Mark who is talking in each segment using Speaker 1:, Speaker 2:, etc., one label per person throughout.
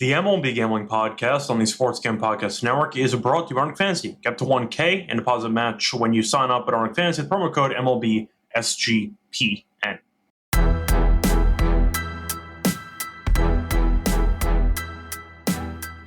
Speaker 1: The MLB Gambling Podcast on the Sports Gambling Podcast Network is brought to you by Arctic Fantasy. Get up to $1K and deposit match when you sign up at Arctic Fantasy with promo code MLB SGPN.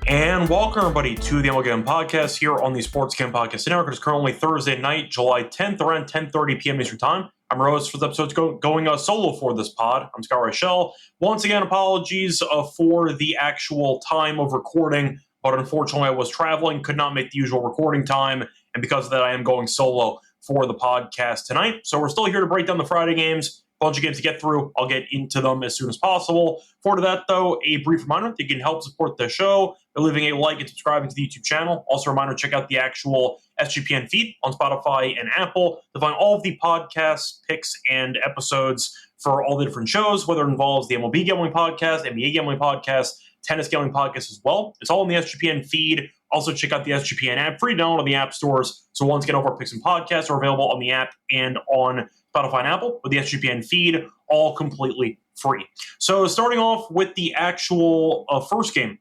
Speaker 1: And welcome everybody to the MLB Gambling Podcast here on the Sports Gambling Podcast Network. It's currently Thursday night, July 10th, around 10:30 p.m. Eastern Time. I'm Rose for the episode's going solo for this pod. I'm Scott Reichel. Once again, apologies for the actual time of recording, but unfortunately I was traveling, could not make the usual recording time, and because of that I am going solo for the podcast tonight. So we're still here to break down the Friday games. Bunch of games to get through. I'll get into them as soon as possible. For that, though, a brief reminder that you can help support the show by leaving a like and subscribing to the YouTube channel. Also a reminder to check out the actual SGPN feed on Spotify and Apple to find all of the podcasts, picks, and episodes for all the different shows, whether it involves the MLB Gambling Podcast, NBA Gambling Podcast, Tennis Gambling Podcast as well. It's all in the SGPN feed. Also, check out the SGPN app, free download on the app stores. So once again, all of our picks and podcasts are available on the app and on Spotify and Apple with the SGPN feed, all completely free. So starting off with the actual first game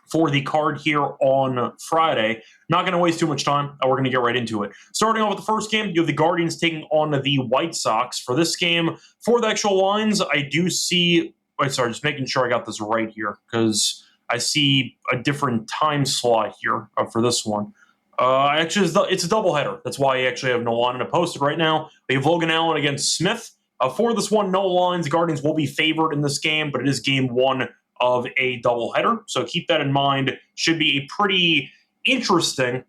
Speaker 1: for the card here on Friday. Not going to waste too much time. We're going to get right into it. Starting off with the first game, you have the Guardians taking on the White Sox. For this game, for the actual lines, I do see... just making sure I got this right here because I see a different time slot here for this one. Actually, it's a doubleheader. That's why I actually have no line to post it right now. They have Logan Allen against Smith. For this one, no lines. The Guardians will be favored in this game, but it is game one of a doubleheader. So keep that in mind. Should be a pretty interesting,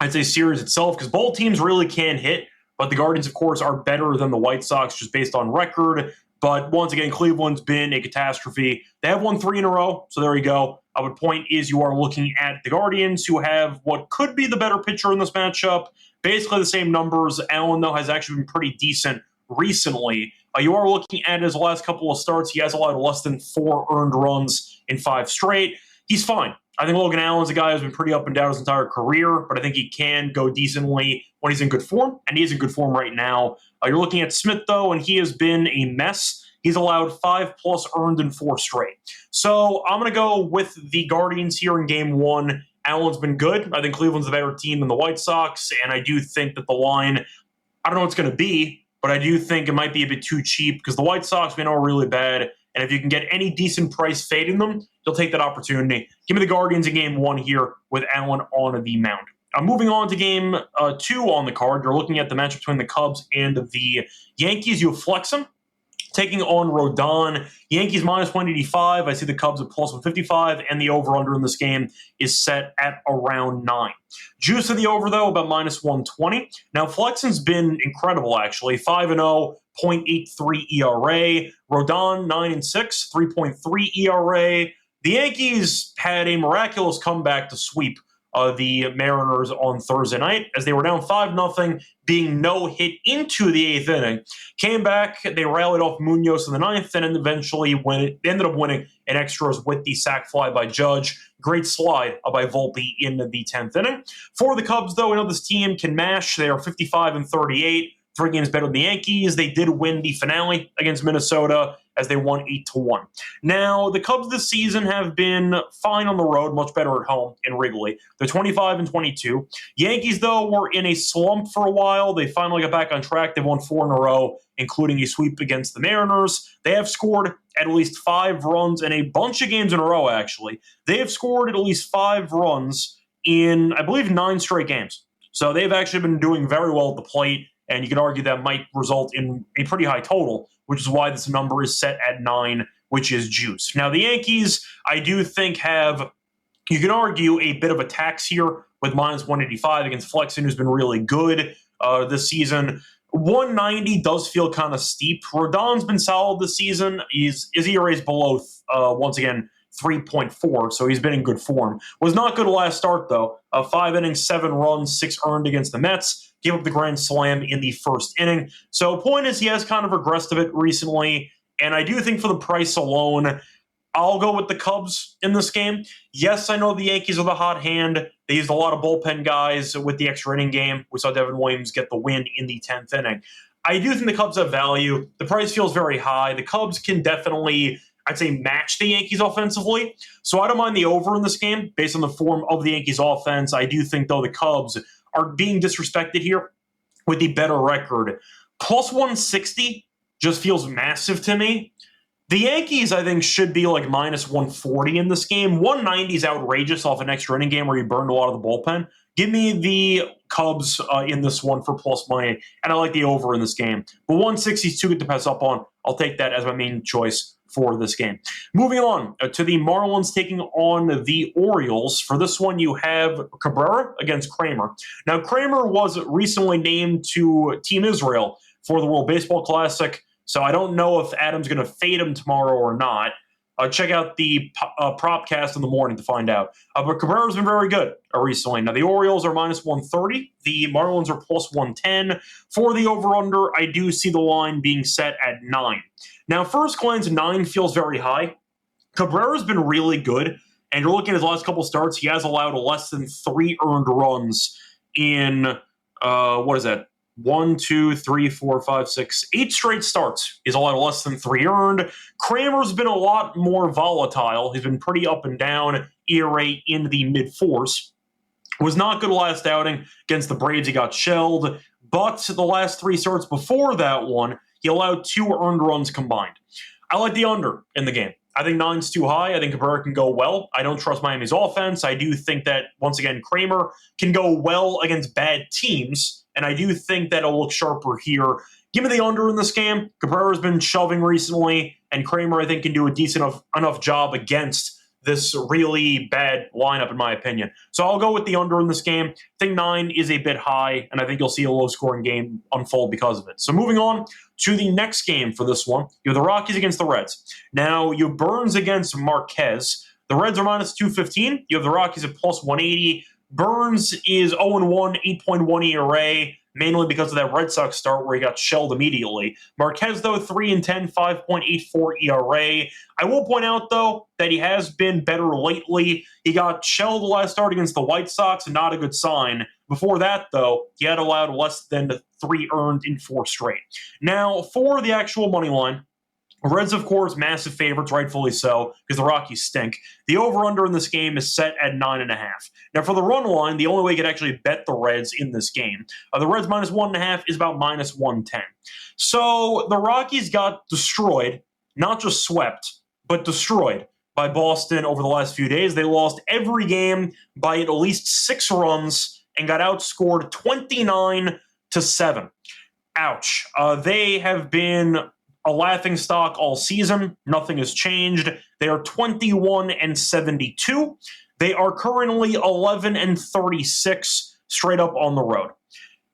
Speaker 1: I'd say, series itself because both teams really can hit, but the Guardians, of course, are better than the White Sox just based on record. But once again, Cleveland's been a catastrophe. They have won 3 in a row, so there you go. The point is you are looking at the Guardians, who have what could be the better pitcher in this matchup. Basically the same numbers. Allen, though, has actually been pretty decent recently. You are looking at his last couple of starts. He has allowed less than 4 earned runs in 5 straight. He's fine. I think Logan Allen's a guy who's been pretty up and down his entire career, but I think he can go decently when he's in good form, and he is in good form right now. You're looking at Smith, though, and he has been a mess. He's allowed 5+ earned in 4 straight. So I'm going to go with the Guardians here in game one. Allen's been good. I think Cleveland's the better team than the White Sox, and I do think that the line, I don't know what it's going to be, but I do think it might be a bit too cheap because the White Sox, we know, are really bad, and if you can get any decent price fading them, you'll take that opportunity. Give me the Guardians in game one here with Allen on the mound. Moving on to game 2 on the card, you're looking at the match between the Cubs and the Yankees. You have Flexen taking on Rodon. Yankees minus 185. I see the Cubs at plus 155, and the over-under in this game is set at around 9. Juice of the over, though, about minus 120. Now, Flexen's been incredible, actually. 5-0, 0.83 ERA. Rodon, 9-6, 3.3 ERA. The Yankees had a miraculous comeback to sweep the Mariners on Thursday night as they were down 5-0, being no hit into the 8th inning. Came back, they rallied off Munoz in the 9th, and eventually ended up winning in extras with the sac fly by Judge. Great slide by Volpe in the 10th inning. For the Cubs, though, I know this team can mash. They are 55-38. 3 games better than the Yankees. They did win the finale against Minnesota as they won 8-1. Now, the Cubs this season have been fine on the road, much better at home in Wrigley. They're 25-22. Yankees, though, were in a slump for a while. They finally got back on track. They've won 4 in a row, including a sweep against the Mariners. They have scored at least 5 runs in a bunch of games in a row, actually. They have scored at least 5 runs in, I believe, 9 straight games. So they've actually been doing very well at the plate. And you could argue that might result in a pretty high total, which is why this number is set at 9, which is juice. Now, the Yankees, I do think have, you can argue, a bit of a tax here with minus 185 against Flexen, who's been really good this season. 190 does feel kind of steep. Rodon's been solid this season. His ERA is below, once again, 3.4, so he's been in good form. Was not good last start, though. 5 innings, 7 runs, 6 earned against the Mets. Gave up the grand slam in the first inning. So point is he has kind of regressed a bit recently, and I do think for the price alone, I'll go with the Cubs in this game. Yes, I know the Yankees are the hot hand. They used a lot of bullpen guys with the extra inning game. We saw Devin Williams get the win in the 10th inning. I do think the Cubs have value. The price feels very high. The Cubs can definitely I'd say, match the Yankees offensively. So I don't mind the over in this game based on the form of the Yankees offense. I do think, though, the Cubs are being disrespected here with the better record. Plus 160 just feels massive to me. The Yankees, I think, should be like minus 140 in this game. 190 is outrageous off an extra inning game where you burned a lot of the bullpen. Give me the Cubs in this one for plus money, and I like the over in this game. But 160 is too good to pass up on. I'll take that as my main choice for this game. Moving on to the Marlins taking on the Orioles. For this one, you have Cabrera against Kramer. Now, Kramer was recently named to Team Israel for the World Baseball Classic, so I don't know if Adam's going to fade him tomorrow or not. Check out the Propcast in the morning to find out. But Cabrera's been very good recently. Now, the Orioles are minus 130. The Marlins are plus 110. For the over-under, I do see the line being set at 9. Now, first glance, 9 feels very high. Cabrera's been really good, and you're looking at his last couple starts, he has allowed less than 3 earned runs in, 1, 2, 3, 4, 5, 6, 8 straight starts. He's allowed less than 3 earned. Kramer's been a lot more volatile. He's been pretty up and down, ERA in the mid-4s. Was not good last outing against the Braves. He got shelled. But the last 3 starts before that one, he allowed 2 earned runs combined. I like the under in the game. I think 9's too high. I think Cabrera can go well. I don't trust Miami's offense. I do think that, once again, Kramer can go well against bad teams, and I do think that it'll look sharper here. Give me the under in this game. Cabrera's been shoving recently, and Kramer, I think, can do a decent enough job against this really bad lineup, in my opinion. So I'll go with the under in this game. I think 9 is a bit high, and I think you'll see a low-scoring game unfold because of it. So moving on to the next game for this one, you have the Rockies against the Reds. Now, you have Burns against Marquez. The Reds are minus 215. You have the Rockies at plus 180. Burns is 0-1, 8.1 ERA, mainly because of that Red Sox start where he got shelled immediately. Marquez, though, 3-10, 5.84 ERA. I will point out, though, that he has been better lately. He got shelled the last start against the White Sox, not a good sign. Before that, though, he had allowed less than 3 earned in 4 straight. Now, for the actual money line, Reds, of course, massive favorites, rightfully so, because the Rockies stink. The over-under in this game is set at 9.5. Now, for the run line, the only way you could actually bet the Reds in this game, the Reds minus 1.5 is about minus 110. So the Rockies got destroyed, not just swept, but destroyed by Boston over the last few days. They lost every game by at least 6 runs and got outscored 29-7. Ouch. They have been a laughingstock all season. Nothing has changed. They are 21-72. They are currently 11-36 straight up on the road.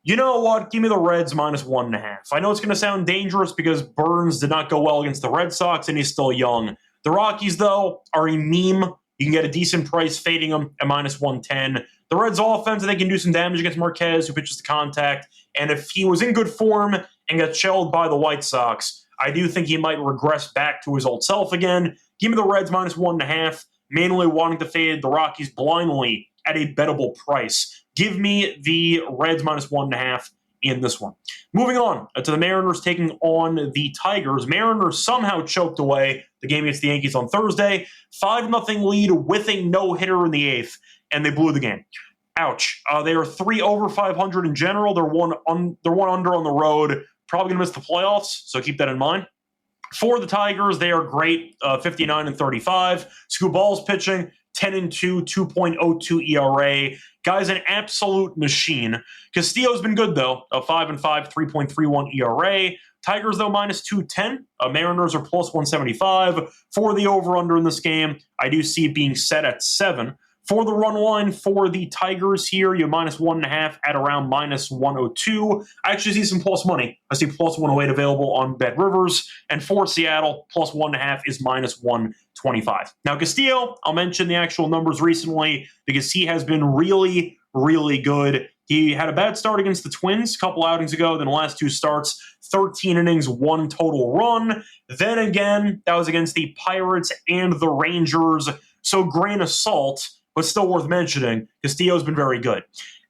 Speaker 1: You know what? Give me the Reds minus 1.5. I know it's going to sound dangerous because Burns did not go well against the Red Sox and he's still young. The Rockies, though, are a meme. You can get a decent price fading them at minus 110. The Reds' offense, they can do some damage against Marquez, who pitches to contact. And if he was in good form and got shelled by the White Sox, I do think he might regress back to his old self again. Give me the Reds minus 1.5, mainly wanting to fade the Rockies blindly at a bettable price. Give me the Reds minus 1.5 in this one. Moving on to the Mariners taking on the Tigers. Mariners somehow choked away the game against the Yankees on Thursday. 5-0 lead with a no-hitter in the 8th, and they blew the game. Ouch. They are 3 over 500 in general. They're one under on the road. Probably going to miss the playoffs, so keep that in mind. For the Tigers, they are great, 59-35. Scooball's pitching, 10-2, 2.02 ERA. Guy's an absolute machine. Castillo's been good, though, 5-5, 3.31 ERA. Tigers, though, minus 210. Mariners are plus 175. For the over-under in this game, I do see it being set at 7. For the run line for the Tigers here, you have minus 1.5 at around minus 102. I actually see some plus money. I see plus 108 available on Bet Rivers. And for Seattle, plus 1.5 is minus 125. Now, Castillo, I'll mention the actual numbers recently because he has been really, really good. He had a bad start against the Twins a couple outings ago. Then the last 2 starts, 13 innings, 1 total run. Then again, that was against the Pirates and the Rangers. So grain of salt, but still worth mentioning. Castillo's been very good.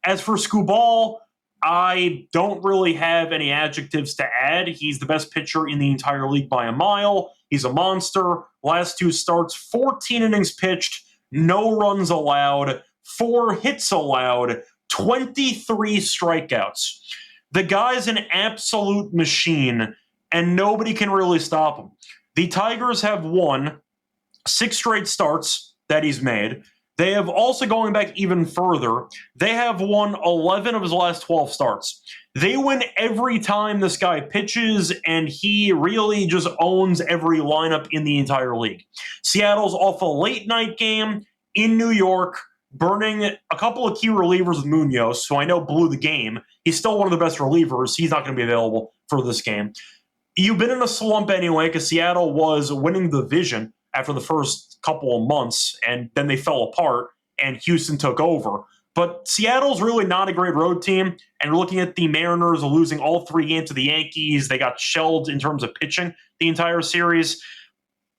Speaker 1: As for Scooball, I don't really have any adjectives to add. He's the best pitcher in the entire league by a mile. He's a monster. Last 2 starts, 14 innings pitched, no runs allowed, 4 hits allowed, 23 strikeouts. The guy's an absolute machine, and nobody can really stop him. The Tigers have won 6 straight starts that he's made. They have also, going back even further, they have won 11 of his last 12 starts. They win every time this guy pitches, and he really just owns every lineup in the entire league. Seattle's off a late night game in New York, burning a couple of key relievers with Munoz, who I know blew the game. He's still one of the best relievers. He's not going to be available for this game. You've been in a slump anyway because Seattle was winning the division after the first couple of months, and then they fell apart, and Houston took over. But Seattle's really not a great road team, and looking at the Mariners losing all 3 games to the Yankees, they got shelled in terms of pitching the entire series.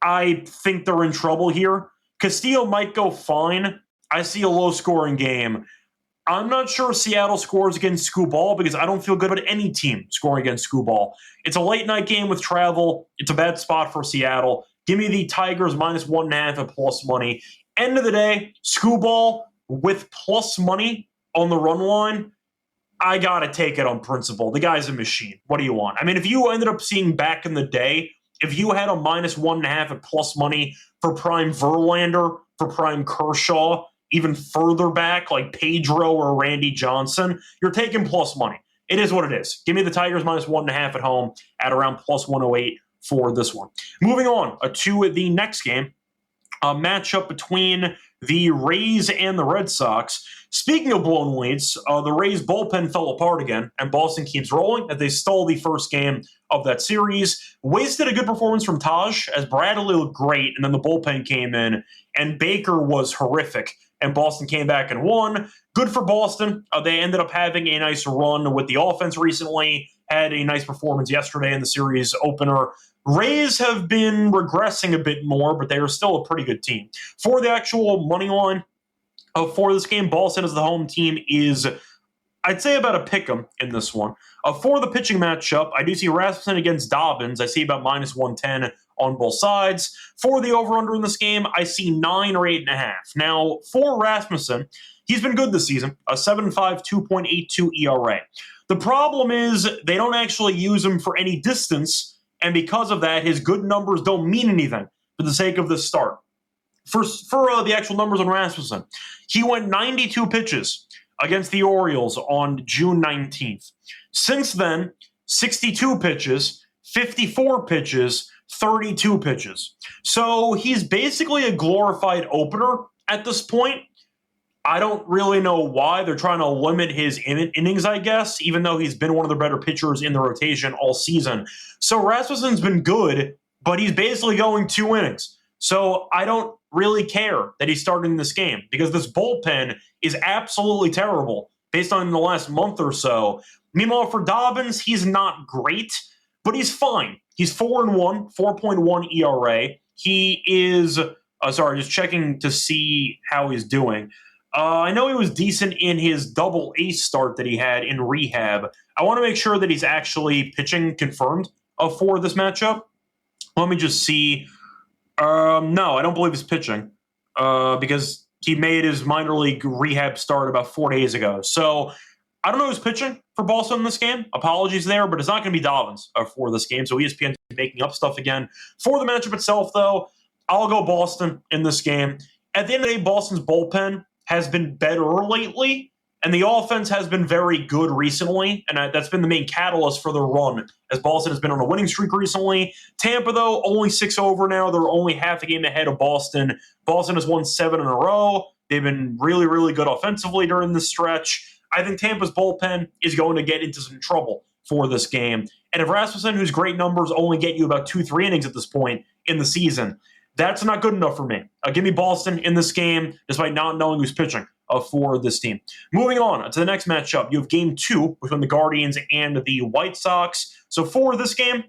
Speaker 1: I think they're in trouble here. Castillo might go fine. I see a low-scoring game. I'm not sure Seattle scores against Skubal because I don't feel good about any team scoring against Skubal. It's a late-night game with travel. It's a bad spot for Seattle. Give me the Tigers minus 1.5 at plus money. End of the day, Skubal with plus money on the run line, I got to take it on principle. The guy's a machine. What do you want? I mean, if you ended up seeing back in the day, if you had a minus 1.5 at plus money for prime Verlander, for prime Kershaw, even further back like Pedro or Randy Johnson, you're taking plus money. It is what it is. Give me the Tigers minus 1.5 at home at around plus 108 for this one. Moving on to the next game, a matchup between the Rays and the Red Sox. Speaking of blown leads, the Rays bullpen fell apart again, and Boston keeps rolling as they stole the first game of that series. Wasted a good performance from Taj as Bradley looked great, and then the bullpen came in, and Baker was horrific, and Boston came back and won. Good for Boston. They ended up having a nice run with the offense recently, had a nice performance yesterday in the series opener. Rays have been regressing a bit more, but they are still a pretty good team. For the actual money line for this game, Boston as the home team is, I'd say, about a pick'em in this one. For the pitching matchup, I do see Rasmussen against Dobbins. I see about minus 110 on both sides. For the over-under in this game, I see 9 or 8.5. Now, for Rasmussen, he's been good this season, a 7.5, 2.82 ERA. The problem is they don't actually use him for any distance, and because of that, his good numbers don't mean anything for the sake of this start. For the actual numbers on Rasmussen, he went 92 pitches against the Orioles on June 19th. Since then, 62 pitches, 54 pitches, 32 pitches. So he's basically a glorified opener at this point. I don't really know why. They're trying to limit his innings, I guess, even though he's been one of the better pitchers in the rotation all season. So Rasmussen's been good, but he's basically going 2 innings. So I don't really care that he's starting this game because this bullpen is absolutely terrible based on the last month or so. Meanwhile, for Dobbins, he's not great, but he's fine. He's 4-1, 4.1 ERA. He is, just checking to see how he's doing. I know he was decent in his double A start that he had in rehab. I want to make sure that he's actually pitching confirmed for this matchup. Let me just see. No, I don't believe he's pitching because he made his minor league rehab start about 4 days ago. So I don't know who's pitching for Boston in this game. Apologies there, but it's not going to be Dobbins for this game. So ESPN is making up stuff again. For the matchup itself, though, I'll go Boston in this game. At the end of the day, Boston's bullpen has been better lately, and the offense has been very good recently, and that's been the main catalyst for the run, as Boston has been on a winning streak recently. Tampa, though, only 6 over now. They're only half a game ahead of Boston. Boston has won 7 in a row. They've been really, really good offensively during this stretch. I think Tampa's bullpen is going to get into some trouble for this game. And if Rasmussen, whose great numbers only get you about 2-3 innings at this point in the season, that's not good enough for me. Give me Boston in this game, despite not knowing who's pitching for this team. Moving on to the next matchup, you have Game 2 between the Guardians and the White Sox. So for this game,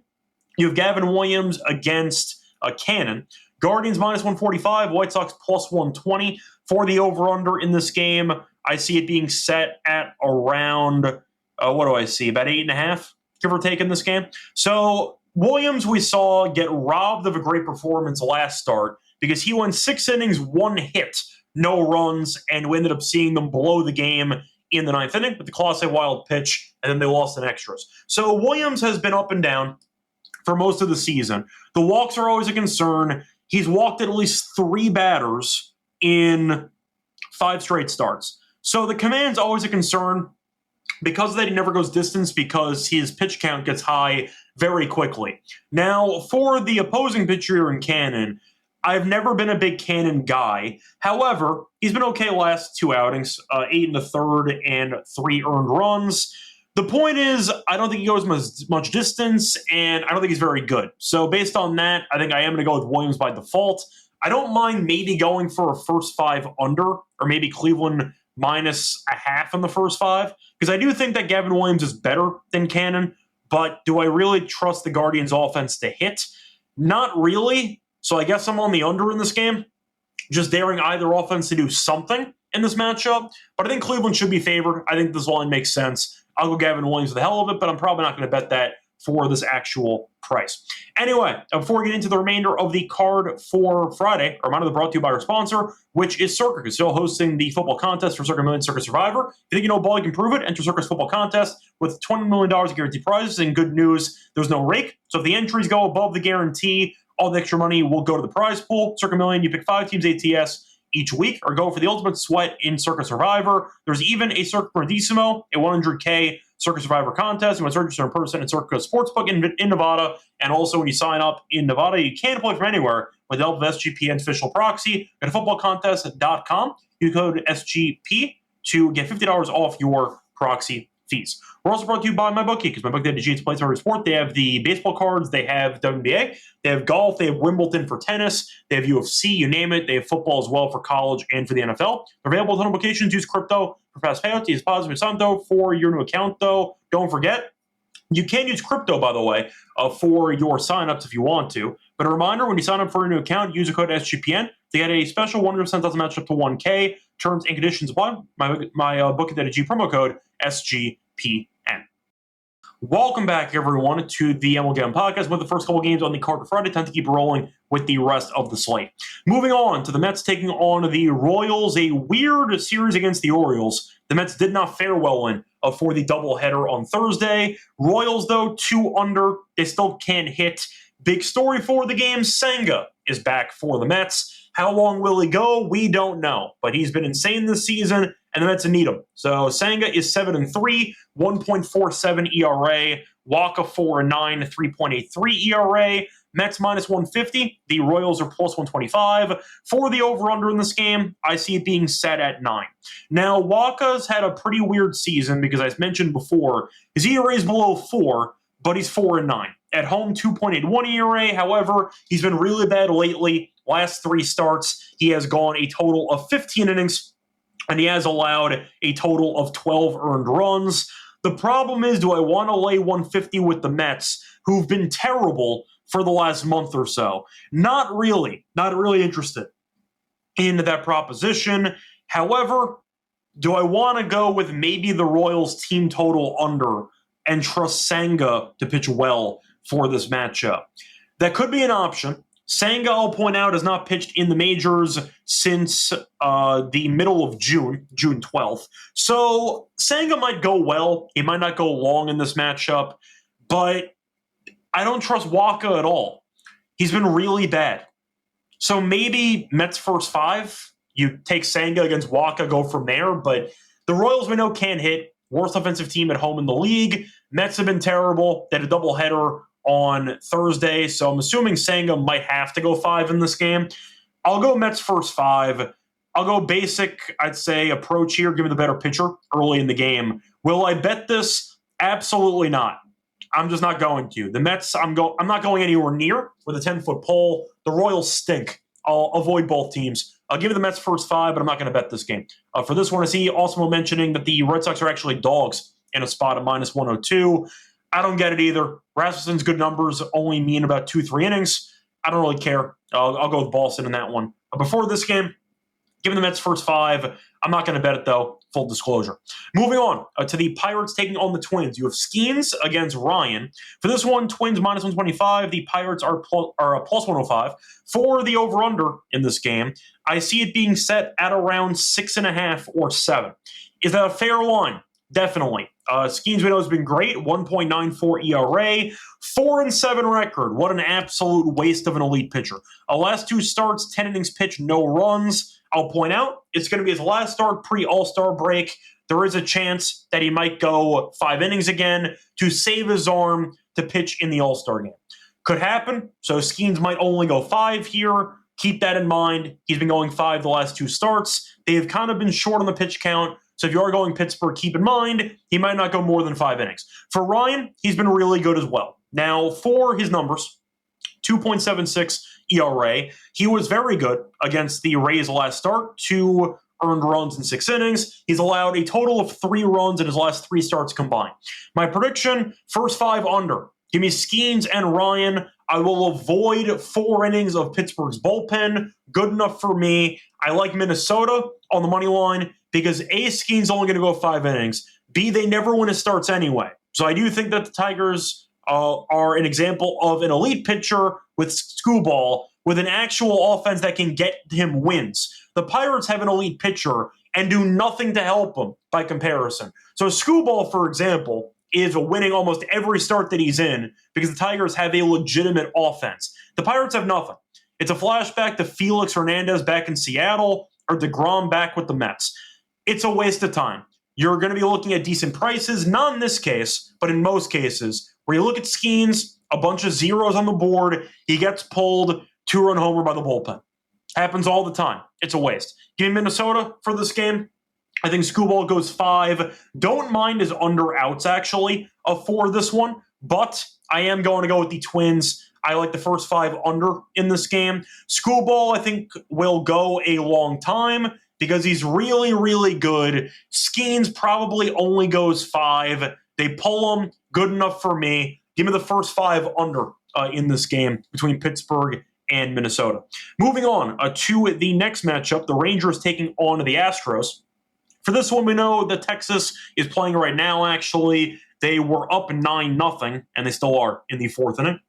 Speaker 1: you have Gavin Williams against Cannon. Guardians minus 145, White Sox plus 120. For the over-under in this game, I see it being set at around, about 8.5, give or take in this game. So Williams, we saw get robbed of a great performance last start because he went 6 innings, 1 hit, no runs, and we ended up seeing them blow the game in the 9th inning with the Colossi wild pitch, and then they lost in extras. So Williams has been up and down for most of the season. The walks are always a concern. He's walked at least 3 batters in 5 straight starts. So the command's always a concern because that he never goes distance because his pitch count gets high very quickly. Now, for the opposing pitcher in Cannon, I've never been a big Cannon guy. However, he's been okay last 2 outings, 8 in the third and 3 earned runs. The point is, I don't think he goes much distance, and I don't think he's very good. So based on that, I think I am going to go with Williams by default. I don't mind maybe going for a first 5 under, or maybe Cleveland minus a half in the first 5, because I do think that Gavin Williams is better than Cannon, but do I really trust the Guardians' offense to hit? Not really, so I guess I'm on the under in this game, just daring either offense to do something in this matchup, but I think Cleveland should be favored. I think this line makes sense. I'll go Gavin Williams for the hell of it, but I'm probably not going to bet that for this actual price. Anyway, before we get into the remainder of the card for Friday, a reminder brought to you by our sponsor, which is Circa, who's still hosting the football contest for Circa Million Circa Survivor. If you think you know ball, you can prove it. Enter Circa's football contest with $20 million in guaranteed prizes. And good news, there's no rake. So if the entries go above the guarantee, all the extra money will go to the prize pool. Circa Million, you pick 5 teams ATS each week, or go for the ultimate sweat in Circa Survivor. There's even a Circa Perdissimo, a 100K Circa Survivor contest. You must register in person at Circa Sportsbook in Nevada. And also, when you sign up in Nevada, you can play from anywhere with the help of SGPN's official proxy at footballcontest.com. You code SGP to get $50 off your proxy fees. We're also brought to you by MyBookie, because MyBookie dedicates to play every sport. They have the baseball cards, they have WNBA, they have golf, they have Wimbledon for tennis, they have UFC, you name it. They have football as well for college and for the NFL. They're available at 100 locations. Use crypto for fast payouts. Use Positive Santo for your new account, though. Don't forget, you can use crypto, by the way, for your signups if you want to. But a reminder, when you sign up for a new account, use the code SGPN. They get a special 100% doesn't match up to 1K. Terms and conditions apply. My Bookie promo code SGPN. Welcome back, everyone, to the MLB Gambling Podcast with the first couple games on the card for Friday. Time to keep rolling with the rest of the slate. Moving on to the Mets taking on the Royals, a weird series against the Orioles. The Mets did not fare well in for the doubleheader on Thursday. Royals, though, 2 under. They still can't hit. Big story for the game, Senga is back for the Mets. How long will he go? We don't know. But he's been insane this season, and the Mets need him. So Senga is 7-3, 1.47 ERA. Waka 4-9, 3.83 ERA. Mets minus 150. The Royals are plus 125. For the over-under in this game, I see it being set at 9. Now, Waka's had a pretty weird season because, as mentioned before, his ERA is below 4, but he's 4-9. At home, 2.81 ERA. However, he's been really bad lately. Last 3 starts, he has gone a total of 15 innings, and he has allowed a total of 12 earned runs. The problem is, do I want to lay 150 with the Mets, who've been terrible for the last month or so? Not really. Not really interested in that proposition. However, do I want to go with maybe the Royals team total under and trust Senga to pitch well for this matchup? That could be an option. Senga, I'll point out, has not pitched in the majors since the middle of June 12th. So Senga might go well. He might not go long in this matchup, but I don't trust Waka at all. He's been really bad. So maybe Mets first 5. You take Senga against Waka, go from there. But the Royals, we know, can't hit. Worst offensive team at home in the league. Mets have been terrible. They had a doubleheader on Thursday, so I'm assuming Senga might have to go 5 in this game. I'll go Mets first 5. I'll go basic, I'd say, approach here. Give me the better pitcher early in the game. Will I bet this? Absolutely not. I'm just not going to. The Mets, I'm not going anywhere near with a 10-foot pole. The Royals stink. I'll avoid both teams. I'll give you the Mets first 5, but I'm not going to bet this game. For this one, I see also mentioning that the Red Sox are actually dogs in a spot at minus 102. I don't get it either. Rasmussen's good numbers only mean about 2-3 innings. I don't really care. I'll go with Boston in that one. Before this game, Given the Mets' first 5, I'm not going to bet it, though. Full disclosure. Moving on to the Pirates taking on the Twins. You have Skeens against Ryan. For this one, Twins minus 125. The Pirates are a plus 105. For the over-under in this game, I see it being set at around 6.5 or 7. Is that a fair line? Definitely. Skeens, we know, has been great. 1.94 ERA, 4-7 record. What an absolute waste of an elite pitcher. Last 2 starts, 10 innings pitched, no runs. I'll point out, it's going to be his last start pre-All-Star break. There is a chance that he might go 5 innings again to save his arm to pitch in the All-Star game. Could happen. So Skeens might only go 5 here. Keep that in mind. He's been going 5 the last 2 starts. They have kind of been short on the pitch count. So if you are going Pittsburgh, keep in mind, he might not go more than 5 innings. For Ryan, he's been really good as well. Now, for his numbers, 2.76 ERA. He was very good against the Rays last start, 2 earned runs in 6 innings. He's allowed a total of 3 runs in his last 3 starts combined. My prediction, first 5 under. Give me Skeens and Ryan. I will avoid 4 innings of Pittsburgh's bullpen. Good enough for me. I like Minnesota on the money line because A, Skeens only going to go 5 innings. B, they never win his starts anyway. So I do think that the Tigers are an example of an elite pitcher with Skubal, with an actual offense that can get him wins. The Pirates have an elite pitcher and do nothing to help him by comparison. So Skubal, for example, is winning almost every start that he's in because the Tigers have a legitimate offense. The Pirates have nothing. It's a flashback to Felix Hernandez back in Seattle or DeGrom back with the Mets. It's a waste of time. You're going to be looking at decent prices, not in this case, but in most cases, where you look at Skeens, a bunch of zeros on the board, he gets pulled, 2-run homer by the bullpen. Happens all the time. It's a waste. Give me Minnesota for this game. I think Skubal goes 5. Don't mind his under-outs, actually, for this one, but I am going to go with the Twins. I like the first 5 under in this game. Skubal, I think, will go a long time because he's really, really good. Skeens probably only goes 5. They pull him. Good enough for me. Give me the first 5 under in this game between Pittsburgh and Minnesota. Moving on to the next matchup, the Rangers taking on the Astros. For this one, we know that Texas is playing right now, actually. They were up 9-0, and they still are in the 4th inning.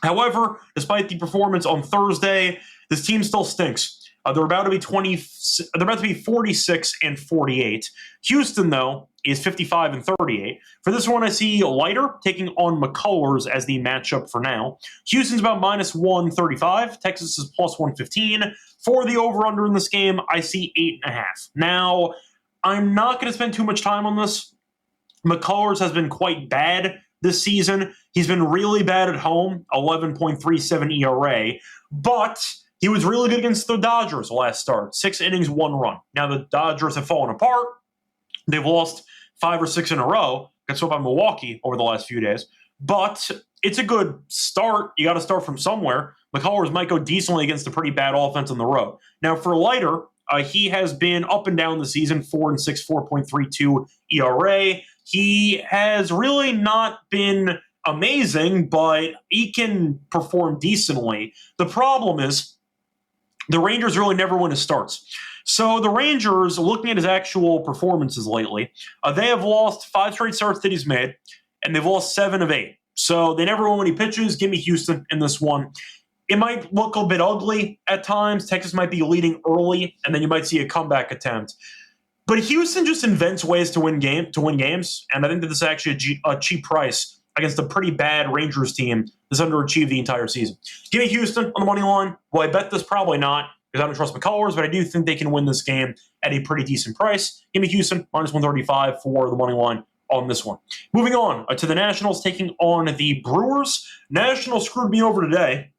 Speaker 1: However, despite the performance on Thursday, this team still stinks. They're about to be 46-48. Houston, though, is 55-38. For this one, I see Leiter taking on McCullers as the matchup for now. Houston's about minus 135. Texas is plus 115. For the over-under in this game, I see 8.5. Now, I'm not going to spend too much time on this. McCullers has been quite bad this season. He's been really bad at home, 11.37 ERA. But he was really good against the Dodgers last start. 6 innings, 1 run. Now the Dodgers have fallen apart. They've lost 5 or 6 in a row. Got swept by Milwaukee over the last few days. But it's a good start. You got to start from somewhere. McCullers might go decently against a pretty bad offense on the road. Now for Leiter, he has been up and down the season, 4-6, 4.32 ERA. He has really not been amazing, but he can perform decently. The problem is the Rangers really never win his starts. So the Rangers, looking at his actual performances lately, they have lost 5 straight starts that he's made, and they've lost 7 of 8. So they never win when he pitches. Give me Houston in this one. It might look a bit ugly at times. Texas might be leading early, and then you might see a comeback attempt. But Houston just invents ways to win games, and I think that this is actually a cheap price against a pretty bad Rangers team that's underachieved the entire season. Give me Houston on the money line. Well, I bet this probably not because I don't trust McCullers, but I do think they can win this game at a pretty decent price. Give me Houston, minus 135 for the money line on this one. Moving on to the Nationals taking on the Brewers. Nationals screwed me over today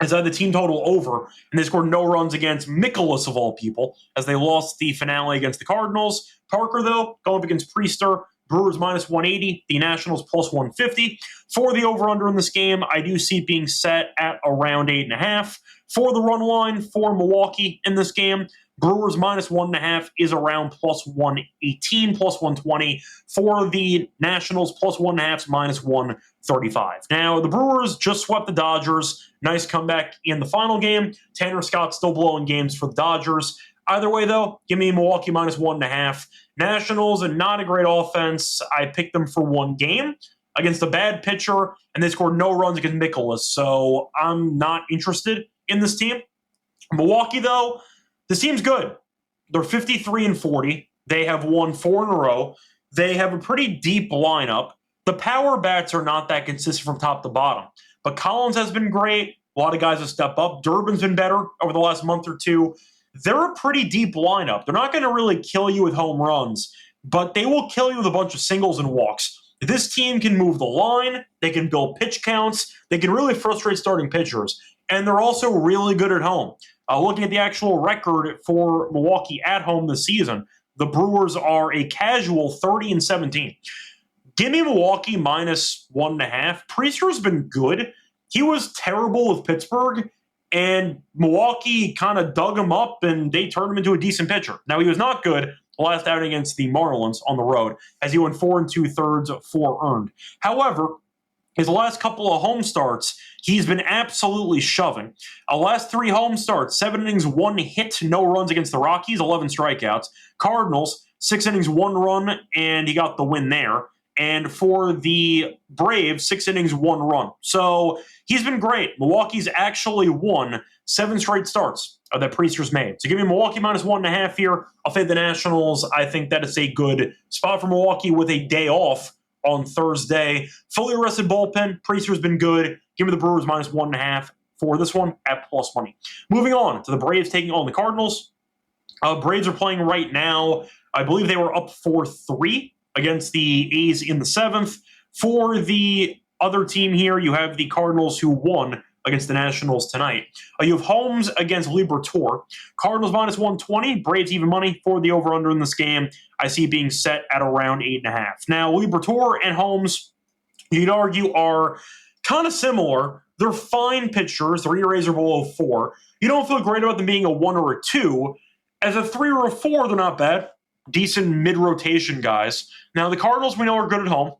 Speaker 1: as I had the team total over, and they scored no runs against Mikolas, of all people, as they lost the finale against the Cardinals. Parker, though, going up against Priester. Brewers minus 180, the Nationals plus 150. For the over-under in this game, I do see it being set at around 8.5. For the run line for Milwaukee in this game, Brewers minus 1.5 is around plus 118, plus 120. For the Nationals, plus 1.5 is minus 135. Now, the Brewers just swept the Dodgers. Nice comeback in the final game. Tanner Scott still blowing games for the Dodgers. Either way, though, give me Milwaukee minus 1.5. Nationals, not a great offense. I picked them for one game against a bad pitcher, and they scored no runs against Mikolas, so I'm not interested in this team. Milwaukee, though, this team's good. They're 53-40. They have won 4 in a row. They have a pretty deep lineup. The power bats are not that consistent from top to bottom, but Collins has been great. A lot of guys have stepped up. Durbin's been better over the last month or two. They're a pretty deep lineup. They're not going to really kill you with home runs, but they will kill you with a bunch of singles and walks. This team can move the line. They can build pitch counts. They can really frustrate starting pitchers, and they're also really good at home. Looking at the actual record for Milwaukee at home this season, the Brewers are a casual 30-17. Give me Milwaukee minus 1.5. Priester's been good. He was terrible with Pittsburgh, and Milwaukee kind of dug him up, and they turned him into a decent pitcher. Now, he was not good the last outing against the Marlins on the road, as he went 4 2/3, 4 earned. However, his last couple of home starts, he's been absolutely shoving. Last 3 home starts, 7 innings, 1 hit, no runs against the Rockies, 11 strikeouts. Cardinals, 6 innings, 1 run, and he got the win there. And for the Braves, 6 innings, 1 run. So he's been great. Milwaukee's actually won 7 straight starts that Priester's made. So give me Milwaukee minus 1.5 here. I'll fade the Nationals. I think that is a good spot for Milwaukee with a day off on Thursday. Fully rested bullpen. Priester's been good. Give me the Brewers minus 1.5 for this one at plus money. Moving on to the Braves taking on the Cardinals. Braves are playing right now. I believe they were up 4-3 against the A's in the 7th. For the other team here, you have the Cardinals who won against the Nationals tonight. You have Holmes against Liberatore. Cardinals minus 120. Braves even money for the over-under in this game. I see it being set at around 8.5. Now, Liberatore and Holmes, you'd argue, are kind of similar. They're fine pitchers. Their ERAs are below 4. You don't feel great about them being a 1 or a 2. As a 3 or a 4, they're not bad. Decent mid-rotation guys. Now, the Cardinals we know are good at home.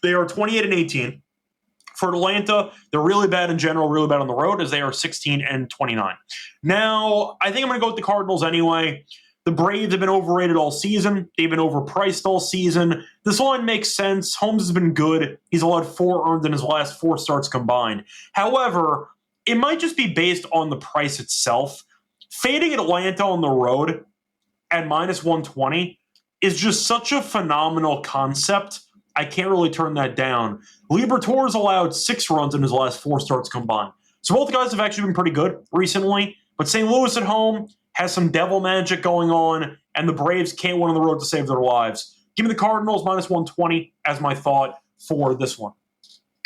Speaker 1: They are 28-18. For Atlanta, they're really bad in general, really bad on the road, as they are 16-29. Now, I think I'm going to go with the Cardinals anyway. The Braves have been overrated all season. They've been overpriced all season. This line makes sense. Holmes has been good. He's allowed 4 earned in his last 4 starts combined. However, it might just be based on the price itself. Fading Atlanta on the road at minus 120 is just such a phenomenal concept. I can't really turn that down. Liberatore's allowed 6 runs in his last 4 starts combined. So both guys have actually been pretty good recently, but St. Louis at home has some devil magic going on, and the Braves can't win on the road to save their lives. Give me the Cardinals minus 120 as my thought for this one.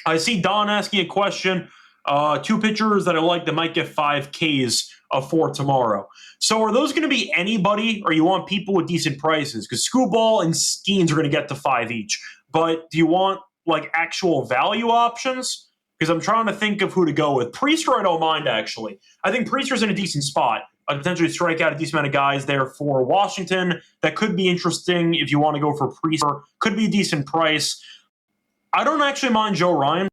Speaker 1: I see Don asking a question. 2 pitchers that I like that might get 5 Ks for tomorrow. So are those going to be anybody, or you want people with decent prices? Because Skubal and Skeens are going to get to 5 each. But do you want like actual value options? Because I'm trying to think of who to go with. Priester, I don't mind, actually. I think Priester's in a decent spot. I potentially strike out a decent amount of guys there for Washington. That could be interesting if you want to go for Priester. Could be a decent price. I don't actually mind Joe Ryan.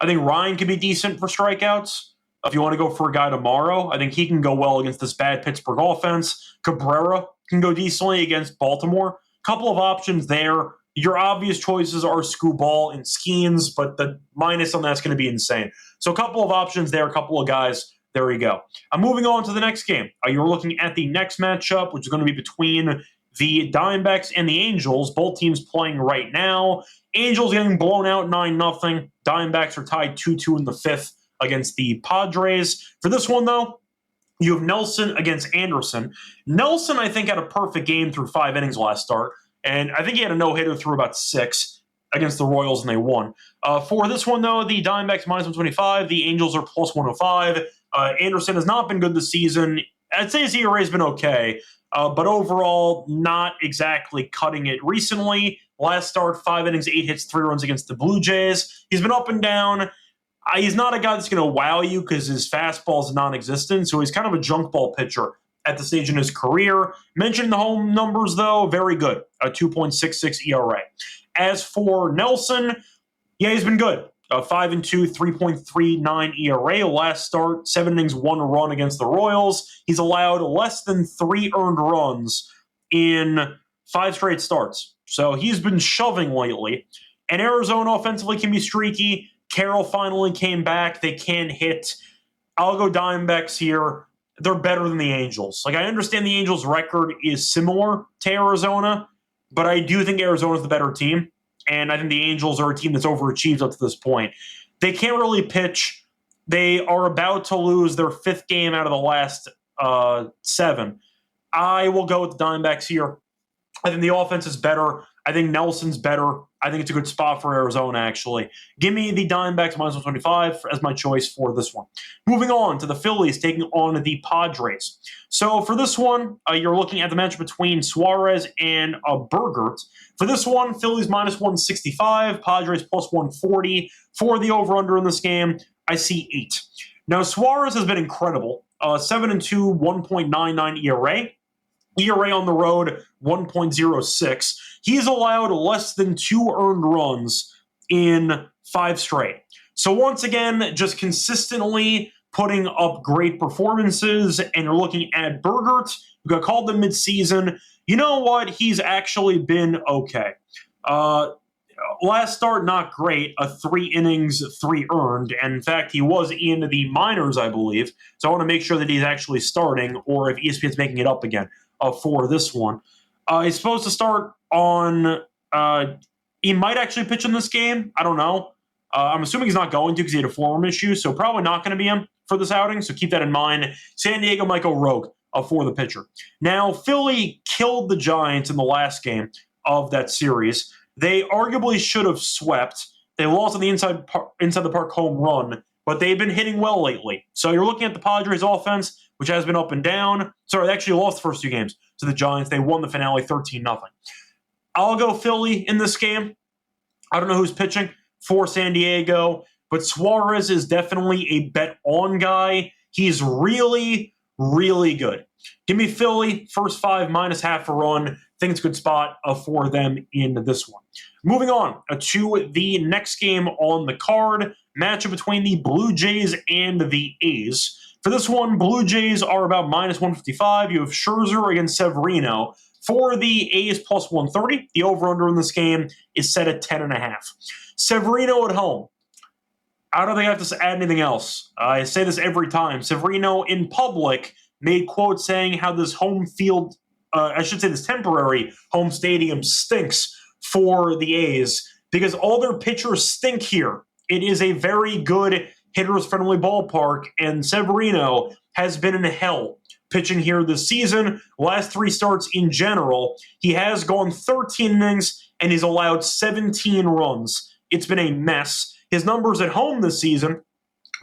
Speaker 1: I think Ryan could be decent for strikeouts. If you want to go for a guy tomorrow, I think he can go well against this bad Pittsburgh offense. Cabrera can go decently against Baltimore. Couple of options there. Your obvious choices are Skubal and Skeens, but the minus on that's going to be insane. So a couple of options there, a couple of guys. There we go. I'm moving on to the next game. You're looking at the next matchup, which is going to be between the Diamondbacks and the Angels. Both teams playing right now. Angels getting blown out 9-0. Diamondbacks are tied 2-2 in the 5th against the Padres. For this one, though, you have Nelson against Anderson. Nelson, I think, had a perfect game through 5 innings last start. And I think he had a no-hitter through about 6 against the Royals, and they won. For this one, though, the Diamondbacks minus 125. The Angels are plus 105. Anderson has not been good this season. I'd say his ERA has been okay, but overall, not exactly cutting it recently. Last start, 5 innings, 8 hits, 3 runs against the Blue Jays. He's been up and down. He's not a guy that's going to wow you because his fastball is non-existent, so he's kind of a junk ball pitcher at the stage in his career. Mentioned the home numbers, though, very good, a 2.66 ERA. As for Nelson, yeah, he's been good. 5-2, 3.39 ERA. Last start, 7 innings, 1 run against the Royals. He's allowed less than 3 earned runs in 5 straight starts. So he's been shoving lately. And Arizona offensively can be streaky. Carroll finally came back. They can hit. I'll go Diamondbacks here. They're better than the Angels. Like, I understand the Angels' record is similar to Arizona, but I do think Arizona's the better team. And I think the Angels are a team that's overachieved up to this point. They can't really pitch. They are about to lose their 5th game out of the last 7. I will go with the Diamondbacks here. I think the offense is better. I think Nelson's better. I think it's a good spot for Arizona, actually. Give me the Diamondbacks minus 125 as my choice for this one. Moving on to the Phillies taking on the Padres. So for this one, you're looking at the match between Suarez and Bergert. For this one, Phillies minus 165, Padres plus 140. For the over-under in this game, I see 8. Now, Suarez has been incredible. 7-2, 1.99 ERA. ERA on the road, 1.06. He's allowed less than 2 earned runs in 5 straight. So once again, just consistently putting up great performances, and you're looking at Bergert, who got called in midseason. You know what? He's actually been okay. Last start, not great. 3 innings, 3 earned. And in fact, he was in the minors, I believe. So I want to make sure that he's actually starting, or if ESPN's making it up again for this one. He's supposed to start on he might actually pitch in this game. I don't know. I'm assuming he's not going to because he had a forearm issue, so probably not going to be him for this outing, so keep that in mind. San Diego might go rogue for the pitcher. Now, Philly killed the Giants in the last game of that series. They arguably should have swept. They lost on the inside the park home run, but they've been hitting well lately. So you're looking at the Padres offense, which has been up and down. Sorry, they actually lost the first 2 games to the Giants. They won the finale 13-0. I'll go Philly in this game. I don't know who's pitching for San Diego, but Suarez is definitely a bet-on guy. He's really, really good. Give me Philly, first 5 minus half a run. Think it's a good spot for them in this one. Moving on to the next game on the card, matchup between the Blue Jays and the A's. For this one, Blue Jays are about minus 155. You have Scherzer against Severino. For the A's plus 130, the over-under in this game is set at 10.5. Severino at home. I don't think I have to add anything else. I say this every time. Severino in public made quotes saying how this home field, this temporary home stadium stinks for the A's because all their pitchers stink here. It is a very good hitters-friendly ballpark, and Severino has been in hell pitching here this season. Last 3 starts in general, he has gone 13 innings, and he's allowed 17 runs. It's been a mess. His numbers at home this season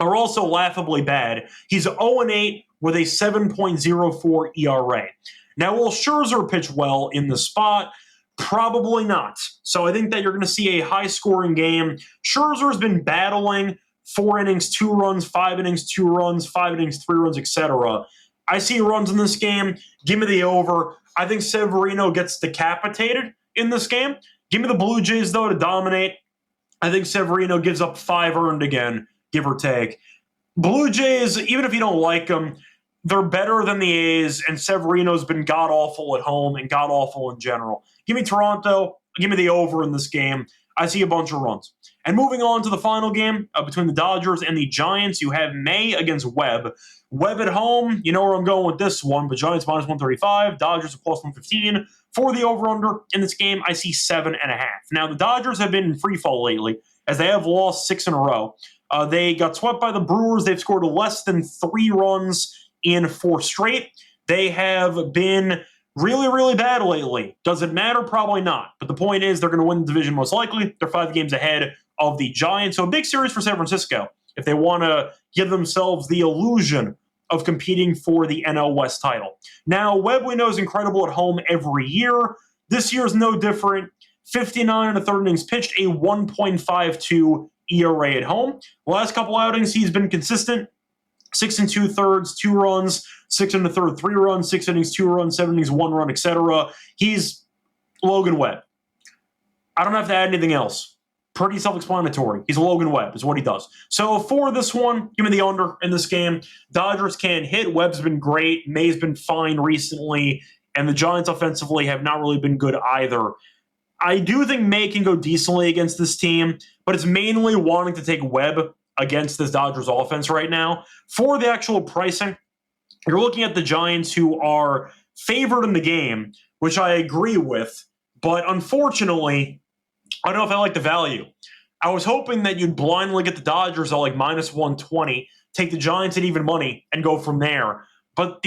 Speaker 1: are also laughably bad. He's 0-8 with a 7.04 ERA. Now, will Scherzer pitch well in the spot? Probably not. So I think that you're going to see a high-scoring game. Scherzer has been battling 4 innings, 2 runs, 5 innings, 2 runs, 5 innings, 3 runs, etc. I see runs in this game. Give me the over. I think Severino gets decapitated in this game. Give me the Blue Jays, though, to dominate. I think Severino gives up 5 earned again, give or take. Blue Jays, even if you don't like them, they're better than the A's, and Severino's been god-awful at home and god-awful in general. Give me Toronto. Give me the over in this game. I see a bunch of runs. And moving on to the final game between the Dodgers and the Giants, you have May against Webb. Webb at home, you know where I'm going with this one, but Giants minus 135, Dodgers are plus 115. For the over-under in this game, I see 7.5. Now, the Dodgers have been in free fall lately, as they have lost 6 in a row. They got swept by the Brewers. They've scored less than 3 runs in 4 straight. They have been really, really bad lately. Does it matter? Probably not. But the point is they're going to win the division most likely. They're 5 games ahead of the Giants. So a big series for San Francisco if they want to give themselves the illusion of competing for the NL West title. Now, Webb we know is incredible at home every year. This year is no different. 59 1/3 innings pitched, a 1.52 ERA at home. The last couple outings, he's been consistent. 6 2/3, 2 runs, 6 1/3, 3 runs, 6 innings, 2 runs, 7 innings, 1 run, etc. He's Logan Webb. I don't have to add anything else. Pretty self-explanatory. He's a Logan Webb, is what he does. So for this one, give me the under in this game. Dodgers can't hit. Webb's been great. May's been fine recently. And the Giants offensively have not really been good either. I do think May can go decently against this team, but it's mainly wanting to take Webb against this Dodgers offense right now. For the actual pricing, you're looking at the Giants, who are favored in the game, which I agree with, but unfortunately, I don't know if I like the value. I was hoping that you'd blindly get the Dodgers at like minus 120, take the Giants at even money, and go from there. But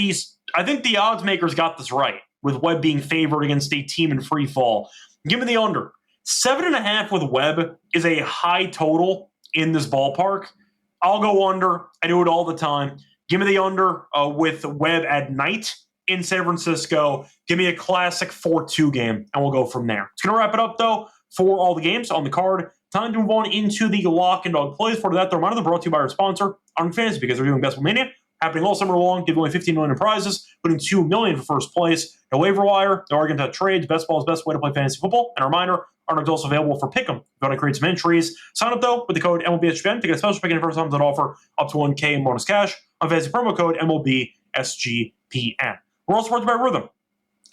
Speaker 1: I think the odds makers got this right, with Webb being favored against a team in free fall. Give me the under. 7.5 with Webb is a high total in this ballpark. I'll go under. I do it all the time. Give me the under with Webb at night in San Francisco. Give me a classic 4-2 game, and we'll go from there. It's going to wrap it up, though, for all the games on the card. Time to move on into the lock and dog plays. For that, the reminder, brought to you by our sponsor, Arm Fantasy, because they're doing Best Ball Mania, happening all summer long, giving away $15 million in prizes, putting $2 million for first place. No waiver wire, no argument about trades. Best ball is the best way to play fantasy football. And a reminder, Arnold is also available for Pick'em. If you want to create some entries, sign up, though, with the code MLBSGPN to get a special pick in first times that offer up to $1K in bonus cash on fantasy promo code MLBSGPN. We're also supported by Rhythm,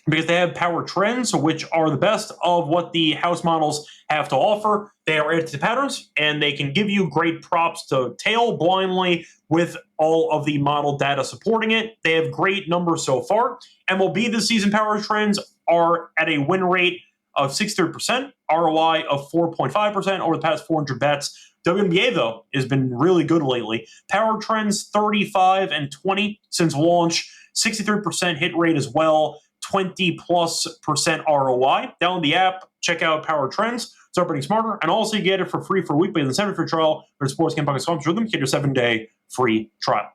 Speaker 1: because they have power trends, which are the best of what the house models have to offer. They are added to patterns, and they can give you great props to tail blindly with all of the model data supporting it. They have great numbers so far. MLB this season power trends are at a win rate of 63%, ROI of 4.5% over the past 400 bets. WNBA, though, has been really good lately. Power trends 35 and 20 since launch, 63% hit rate as well. 20+% ROI. Download the app, check out Power Trends, start betting smarter, and also you get it for free for a week. But in the 7-day free trial, for sportsgamepodcast.com, with them, get your 7-day free trial.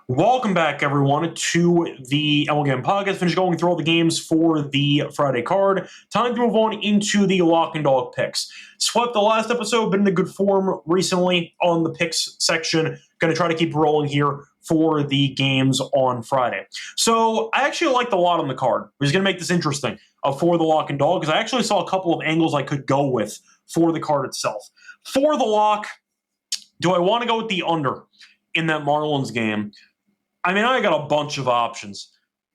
Speaker 1: Welcome back, everyone, to the MLB Gambling Podcast. Finish going through all the games for the Friday card. Time to move on into the lock and dog picks. Swept the last episode, been in a good form recently on the picks section. Going to try to keep rolling here for the games on Friday. So I actually liked a lot on the card. We're just going to make this interesting for the lock and dog, because I actually saw a couple of angles I could go with for the card itself. For the lock, do I want to go with the under in that Marlins game? I mean, I got a bunch of options.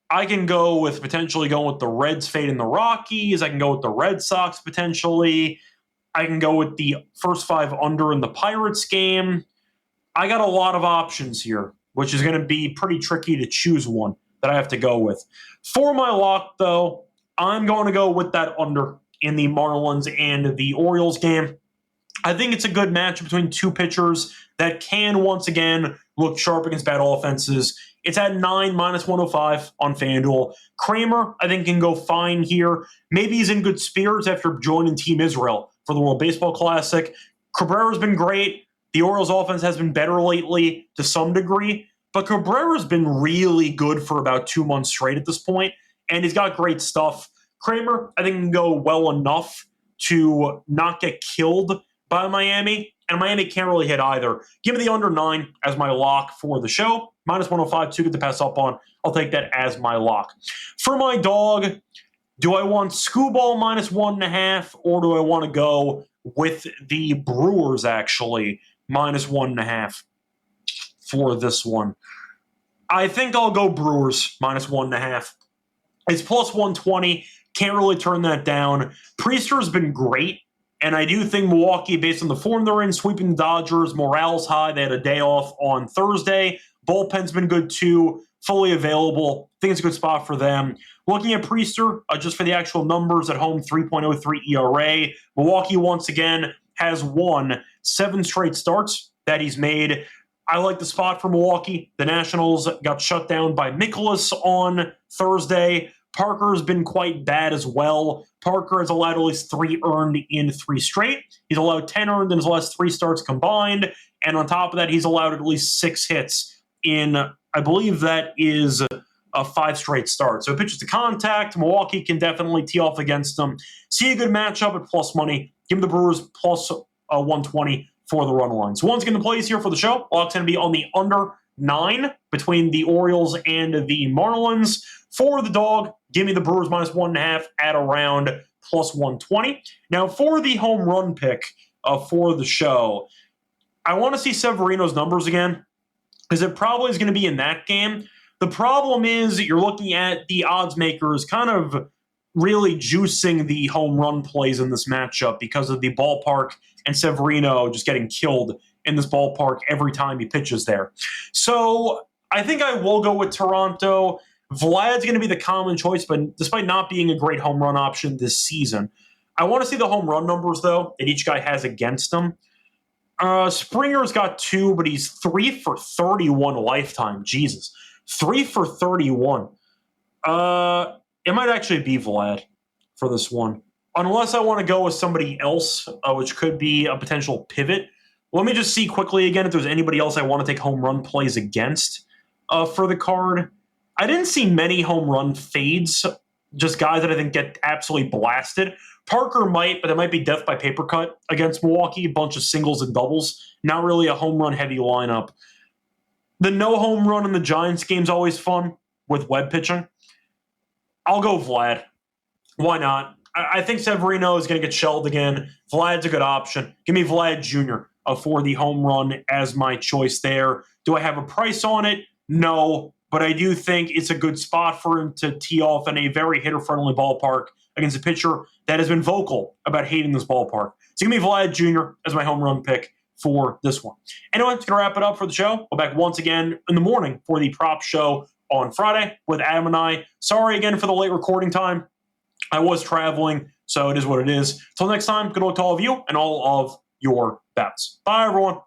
Speaker 1: I can go with potentially going with the Reds fading the Rockies. I can go with the Red Sox potentially. I can go with the first 5 under in the Pirates game. I got a lot of options here, which is going to be pretty tricky to choose one that I have to go with. For my lock, though, I'm going to go with that under in the Marlins and the Orioles game. I think it's a good match between two pitchers that can, once again, look sharp against bad offenses. It's at 9, minus 105 on FanDuel. Kramer, I think, can go fine here. Maybe he's in good spirits after joining Team Israel for the World Baseball Classic. Cabrera's been great. The Orioles offense has been better lately to some degree, but Cabrera's been really good for about 2 months straight at this point, and he's got great stuff. Kramer, I think, can go well enough to not get killed by Miami, and Miami can't really hit either. Give me the under 9 as my lock for the show. Minus 105, too good to pass up on. I'll take that as my lock. For my dog, do I want Skubal minus 1.5, or do I want to go with the Brewers, actually, minus 1.5 for this one? I think I'll go Brewers minus 1.5. It's plus 120. Can't really turn that down. Priester's been great, and I do think Milwaukee, based on the form they're in, sweeping the Dodgers, morale's high. They had a day off on Thursday. Bullpen's been good, too. Fully available. I think it's a good spot for them. Looking at Priester, just for the actual numbers at home, 3.03 ERA. Milwaukee, once again, has won 7 straight starts that he's made. I like the spot for Milwaukee. The Nationals got shut down by Mikolas on Thursday. Parker's been quite bad as well. Parker has allowed at least 3 earned in 3 straight. He's allowed 10 earned in his last 3 starts combined. And on top of that, he's allowed at least 6 hits in, I believe that is a 5 straight starts. So it pitches to contact. Milwaukee can definitely tee off against them. See a good matchup at plus money. Give him the Brewers plus 120 for the run line. So once again, the plays here for the show, lock's going to be on the under 9 between the Orioles and the Marlins. For the dog, give me the Brewers minus 1.5 at around plus 120. Now, for the home run pick, for the show. I want to see Severino's numbers again because it probably is going to be in that game. The problem is that you're looking at the odds makers kind of really juicing the home run plays in this matchup because of the ballpark and Severino just getting killed in this ballpark every time he pitches there. So I think I will go with Toronto. Vlad's going to be the common choice, but despite not being a great home run option this season, I want to see the home run numbers, though, that each guy has against him. Springer's got 2, but he's 3 for 31 lifetime. Jesus. 3 for 31. It might actually be Vlad for this one. Unless I want to go with somebody else, which could be a potential pivot. Let me just see quickly again if there's anybody else I want to take home run plays against for the card. I didn't see many home run fades, just guys that I think get absolutely blasted. Parker might, but it might be death by paper cut against Milwaukee, a bunch of singles and doubles. Not really a home run heavy lineup. The no home run in the Giants game's always fun with Webb pitching. I'll go Vlad. Why not? I think Severino is going to get shelled again. Vlad's a good option. Give me Vlad Jr. For the home run as my choice there. Do I have a price on it? No, but I do think it's a good spot for him to tee off in a very hitter-friendly ballpark against a pitcher that has been vocal about hating this ballpark. So give me Vlad Jr. as my home run pick for this one. Anyway, it's going to wrap it up for the show. We'll back once again in the morning for the prop show on Friday with Adam and I. Sorry again for the late recording time. I was traveling, so it is what it is. Till next time, good luck to all of you and all of your bets. Bye, everyone.